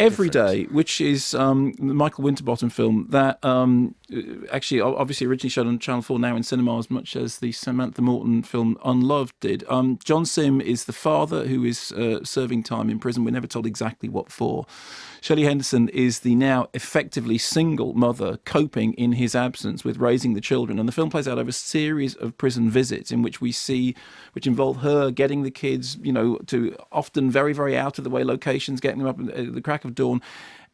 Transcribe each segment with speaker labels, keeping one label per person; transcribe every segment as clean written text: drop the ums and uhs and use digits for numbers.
Speaker 1: Every Day, which is the Michael Winterbottom film that actually obviously originally showed on Channel 4, now in cinema, as much as the Samantha Morton film Unloved did. John Sim is the father who is serving time in prison. We're never told exactly what for. Shelley Henderson is the now effectively single mother coping in his absence with raising the children. And the film plays out over a series of prison visits in which we see, which involve her getting the kids, to often very, very out of the way locations, getting them up at the crack of dawn.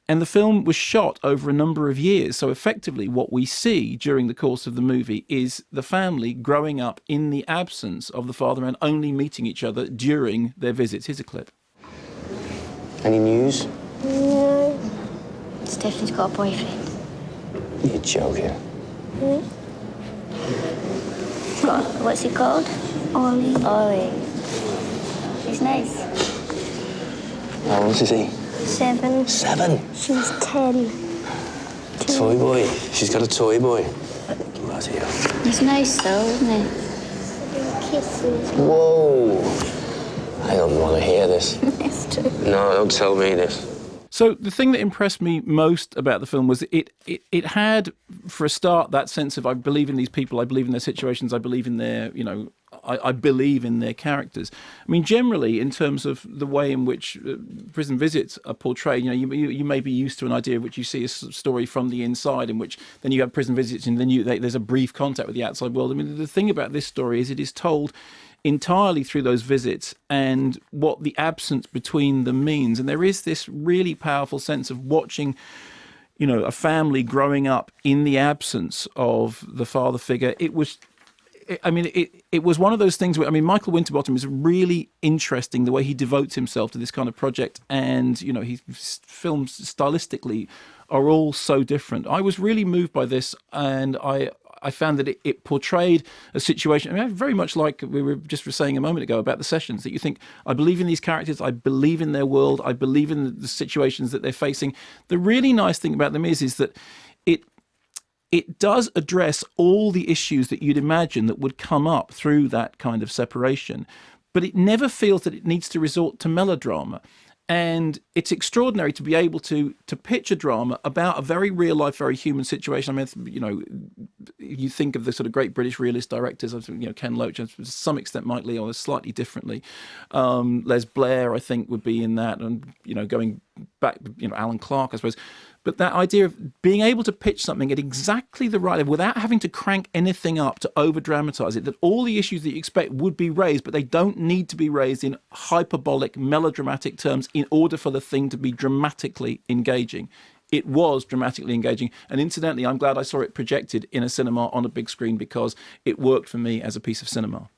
Speaker 1: And the film was shot over a number of years. So effectively what we see during the course of the movie is the family growing up in the absence of the father and only meeting each other during their visits. Here's a clip.
Speaker 2: Any news?
Speaker 3: No. Stephanie's got a boyfriend.
Speaker 2: You're joking.
Speaker 3: What's he called? Ollie. Ollie. He's nice.
Speaker 2: How old is he?
Speaker 3: 7.
Speaker 2: 7?
Speaker 3: She's 10.
Speaker 2: Toy boy. She's got a toy boy. Bloody hell.
Speaker 3: He's nice though, isn't he? Kisses.
Speaker 2: Whoa. I don't want to hear this.
Speaker 3: It's true.
Speaker 2: No, don't tell me this.
Speaker 1: So the thing that impressed me most about the film was it had, for a start, that sense of I believe in these people, I believe in their situations, I believe in their, I believe in their characters. I mean, generally, in terms of the way in which prison visits are portrayed, you may be used to an idea of which you see a story from the inside, in which then you have prison visits and then there's a brief contact with the outside world. I mean, the thing about this story is it is told entirely through those visits and what the absence between them means. And there is this really powerful sense of watching, a family growing up in the absence of the father figure. It was one of those things where, Michael Winterbottom is really interesting the way he devotes himself to this kind of project. And, his films stylistically are all so different. I was really moved by this, and I found that it portrayed a situation, very much like we were just saying a moment ago about the Sessions, that you think, I believe in these characters, I believe in their world, I believe in the situations that they're facing. The really nice thing about them is that it does address all the issues that you'd imagine that would come up through that kind of separation, but it never feels that it needs to resort to melodrama. And it's extraordinary to be able to pitch a drama about a very real life, very human situation. You think of the sort of great British realist directors, Ken Loach, to some extent Mike Leigh, or slightly differently. Les Blair, I think, would be in that, and going back, Alan Clark, I suppose. But that idea of being able to pitch something at exactly the right level without having to crank anything up to over-dramatize it, that all the issues that you expect would be raised, but they don't need to be raised in hyperbolic, melodramatic terms in order for the thing to be dramatically engaging. It was dramatically engaging. And incidentally, I'm glad I saw it projected in a cinema on a big screen because it worked for me as a piece of cinema.